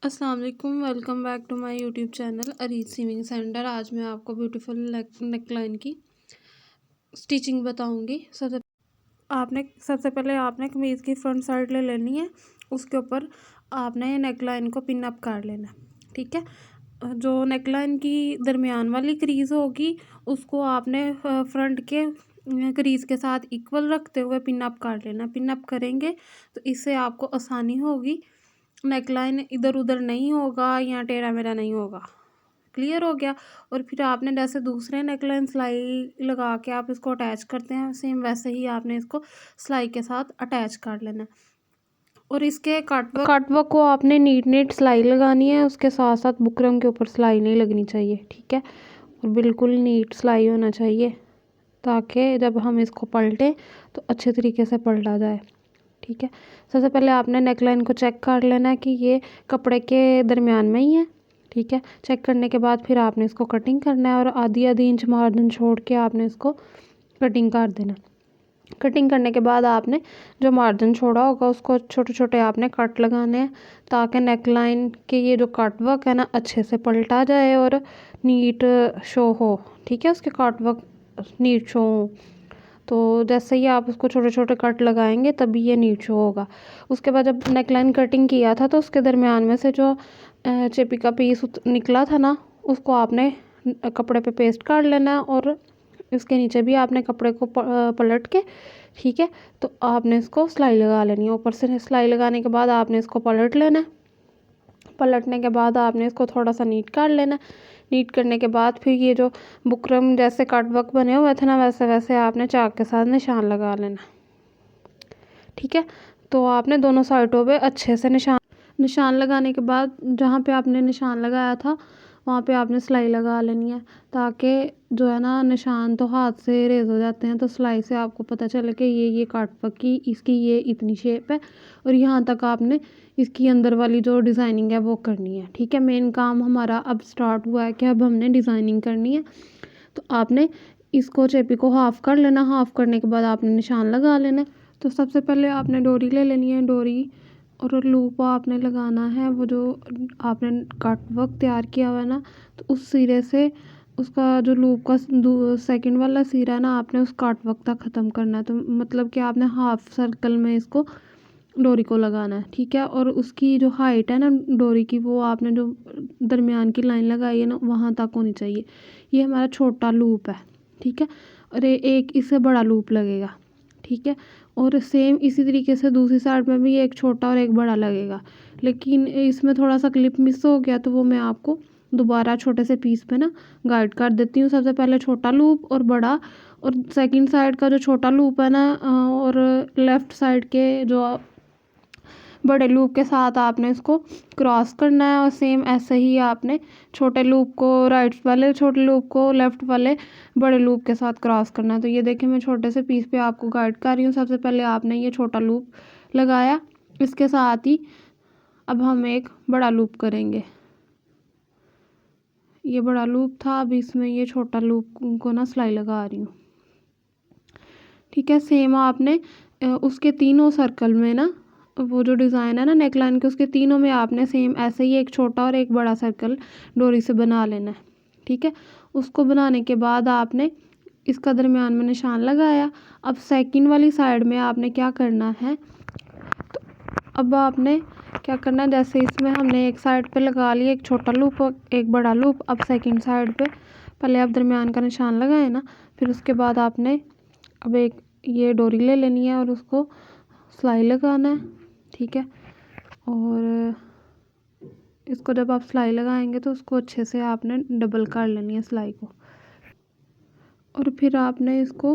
अस्सलाम वालेकुम, welcome back to my YouTube channel Areej sewing centre. आज मैं आपको ब्यूटीफुल नेकलाइन की स्टिचिंग बताऊंगी। सबसे पहले आपने कमीज़ की फ्रंट साइड ले लेनी है। उसके ऊपर आपने नेकलाइन को पिन अप कर लेना है। ठीक है, जो नेकलाइन की दरमियान वाली क्रीज़ होगी उसको आपने फ्रंट के क्रीज़ के साथ इक्वल रखते हुए पिन अप कर लेना। पिन अप करेंगे तो इससे आपको आसानी होगी, नेकलाइन इधर उधर नहीं होगा या टेढ़ा मेढ़ा नहीं होगा। क्लियर हो गया। और फिर आपने जैसे दूसरे नेकलाइन सिलाई लगा के आप इसको अटैच करते हैं, सेम वैसे ही आपने इसको सिलाई के साथ अटैच कर लेना। और इसके कटवर्क को आपने नीट सिलाई लगानी है, उसके साथ साथ बुकरम के ऊपर सिलाई नहीं लगनी चाहिए। ठीक है, और बिल्कुल नीट सिलाई होना चाहिए ताकि जब हम इसको पलटें तो अच्छे तरीके से पलटा जाए। ठीक है, सबसे पहले आपने नेकलाइन को चेक कर लेना है कि ये कपड़े के दरमियान में ही है। ठीक है, चेक करने के बाद फिर आपने इसको कटिंग करना है और आधी इंच मार्जिन छोड़ के आपने इसको कटिंग कर देना। कटिंग करने के बाद आपने जो मार्जिन छोड़ा होगा उसको छोटे छोटे आपने कट लगाने हैं ताकि नेकलाइन के ये जो कट वर्क है ना अच्छे से पलटा जाए और नीट शो हो। ठीक है, उसके कट वर्क नीट शो हो। तो जैसे ही आप उसको छोटे छोटे कट लगाएंगे तभी ये नीट शो होगा। उसके बाद जब नेकलाइन कटिंग किया था तो उसके दरमियान में से जो चेपी का पीस निकला था ना, उसको आपने कपड़े पे पेस्ट कर लेना है और इसके नीचे भी आपने कपड़े को पलट के, ठीक है, तो आपने इसको सिलाई लगा लेनी है। ऊपर से सिलाई लगाने के बाद आपने इसको पलट लेना है। पलटने के बाद आपने इसको थोड़ा सा नीट कर लेना। नीट करने के बाद फिर ये जो बुकरम जैसे कट वर्क बने हुए थे ना, वैसे वैसे आपने चाक के साथ निशान लगा लेना। ठीक है, तो आपने दोनों साइडों पे अच्छे से निशान लगाने के बाद जहाँ पे आपने निशान लगाया था वहाँ पे आपने सिलाई लगा लेनी है ताकि जो है ना निशान तो हाथ से रेज हो जाते हैं, तो सिलाई से आपको पता चले कि ये कट वर्क की इसकी ये इतनी शेप है और यहाँ तक आपने इसकी अंदर वाली जो डिज़ाइनिंग है वो करनी है। ठीक है, मेन काम हमारा अब स्टार्ट हुआ है कि अब हमने डिज़ाइनिंग करनी है। तो आपने इसको चेपी को हाफ़ कर लेना। हाफ़ करने के बाद आपने निशान लगा लेना। तो सबसे पहले आपने डोरी ले लेनी है। डोरी और लूप आपने लगाना है, वो जो आपने कट वर्क तैयार किया हुआ है ना, तो उस सिरे से उसका जो लूप का सेकंड वाला सिरा है ना, आपने उस कट वर्क तक ख़त्म करना है। तो मतलब कि आपने हाफ सर्कल में इसको डोरी को लगाना है। ठीक है, और उसकी जो हाइट है ना डोरी की, वो आपने जो दरमियान की लाइन लगाई है ना वहाँ तक होनी चाहिए। ये हमारा छोटा लूप है। ठीक है, और एक इससे बड़ा लूप लगेगा। ठीक है, और सेम इसी तरीके से दूसरी साइड में भी एक छोटा और एक बड़ा लगेगा, लेकिन इसमें थोड़ा सा क्लिप मिस हो गया तो वो मैं आपको दोबारा छोटे से पीस पे ना गाइड कर देती हूँ। सबसे पहले छोटा लूप और बड़ा, और सेकंड साइड का जो छोटा लूप है ना और लेफ़्ट साइड के जो बड़े लूप के साथ आपने इसको क्रॉस करना है। और सेम ऐसे ही आपने छोटे लूप को राइट वाले छोटे लूप को लेफ़्ट वाले बड़े लूप के साथ क्रॉस करना है। तो ये देखिए मैं छोटे से पीस पे आपको गाइड कर रही हूँ। सबसे पहले आपने ये छोटा लूप लगाया, इसके साथ ही अब हम एक बड़ा लूप करेंगे। ये बड़ा लूप था, अब इसमें ये छोटा लूप को ना सिलाई लगा रही हूँ। ठीक है, सेम आपने उसके तीनों सर्कल में ना वो जो डिज़ाइन है ना नेकलाइन के, उसके तीनों में आपने सेम ऐसे ही एक छोटा और एक बड़ा सर्कल डोरी से बना लेना है। ठीक है, उसको बनाने के बाद आपने इसका दरमियान में निशान लगाया। अब सेकंड वाली साइड में आपने क्या करना है, तो अब आपने क्या करना है, जैसे इसमें हमने एक साइड पे लगा लिया एक छोटा लूप और एक बड़ा लूप। अब सेकंड साइड पे पहले आप दरमियान का निशान लगाए ना, फिर उसके बाद आपने अब एक ये डोरी ले लेनी है और उसको सिलाई लगाना है। ठीक है, और इसको जब आप सिलाई लगाएंगे तो उसको अच्छे से आपने डबल कर लेनी है सिलाई को। और फिर आपने इसको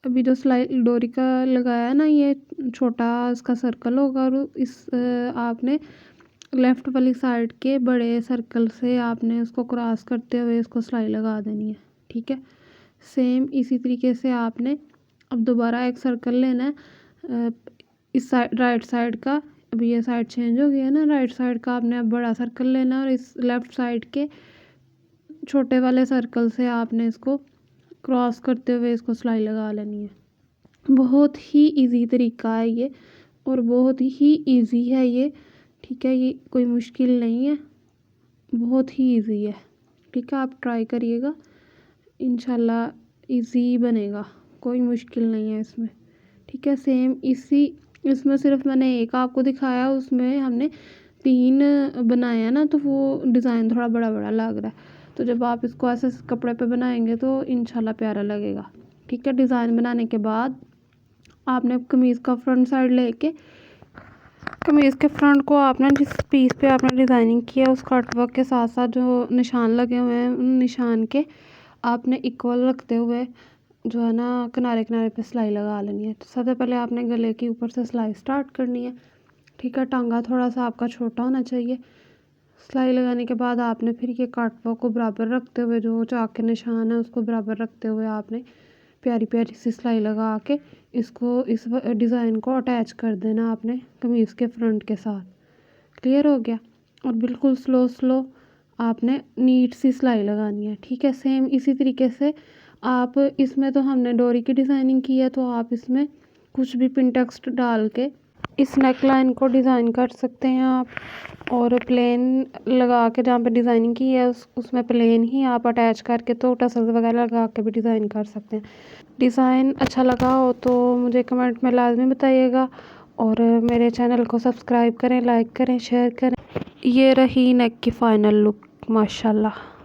अभी जो सिलाई डोरी का लगाया है ना, ये छोटा इसका सर्कल होगा और इस आपने लेफ़्ट वाली साइड के बड़े सर्कल से आपने उसको क्रॉस करते हुए इसको सिलाई लगा देनी है। ठीक है, सेम इसी तरीके से आपने अब दोबारा एक सर्कल लेना है इस साइड राइट साइड का। अभी ये साइड चेंज हो गया है ना, राइट साइड का आपने अब बड़ा सर्कल लेना है और इस लेफ़्ट साइड के छोटे वाले सर्कल से आपने इसको क्रॉस करते हुए इसको सिलाई लगा लेनी है। बहुत ही इजी तरीका है ये और बहुत ही इजी है ये। ठीक है, ये कोई मुश्किल नहीं है, बहुत ही इजी है। ठीक है, आप ट्राई करिएगा, इंशाल्लाह इजी बनेगा, कोई मुश्किल नहीं है इसमें। ठीक है, सेम इसमें सिर्फ मैंने एक आपको दिखाया, उसमें हमने 3 बनाया ना, तो वो डिज़ाइन थोड़ा बड़ा बड़ा लग रहा है। तो जब आप इसको ऐसे कपड़े पे बनाएंगे तो इंशाल्लाह प्यारा लगेगा। ठीक है, डिज़ाइन बनाने के बाद आपने कमीज़ का फ्रंट साइड लेके कमीज़ के फ्रंट को आपने जिस पीस पे आपने डिज़ाइनिंग किया उस कट वर्क के साथ साथ जो निशान लगे हुए हैं उन निशान के आपने इक्वल रखते हुए जो है ना किनारे किनारे पे सिलाई लगा लेनी है। तो सबसे पहले आपने गले के ऊपर से सिलाई स्टार्ट करनी है। ठीक है, टांगा थोड़ा सा आपका छोटा होना चाहिए। सिलाई लगाने के बाद आपने फिर ये कट वर्क को बराबर रखते हुए जो चाक के निशान है उसको बराबर रखते हुए आपने प्यारी प्यारी सी सिलाई लगा के इसको इस डिज़ाइन को अटैच कर देना आपने कमीज़ के फ्रंट के साथ। क्लियर हो गया? और बिल्कुल स्लो स्लो आपने नीट सी सिलाई लगानी है। ठीक है, सेम इसी तरीके से आप इसमें तो हमने डोरी की डिज़ाइनिंग की है, तो आप इसमें कुछ भी पिन टेक्स्ट डाल के इस नेक लाइन को डिज़ाइन कर सकते हैं आप। और प्लेन लगा के जहाँ पे डिज़ाइनिंग की है उसमें प्लेन ही आप अटैच करके तो टसल्स वगैरह लगा के भी डिज़ाइन कर सकते हैं। डिज़ाइन अच्छा लगा हो तो मुझे कमेंट में लाजमी बताइएगा, और मेरे चैनल को सब्सक्राइब करें, लाइक करें, शेयर करें। ये रही नेक की फ़ाइनल लुक, माशाल्लाह।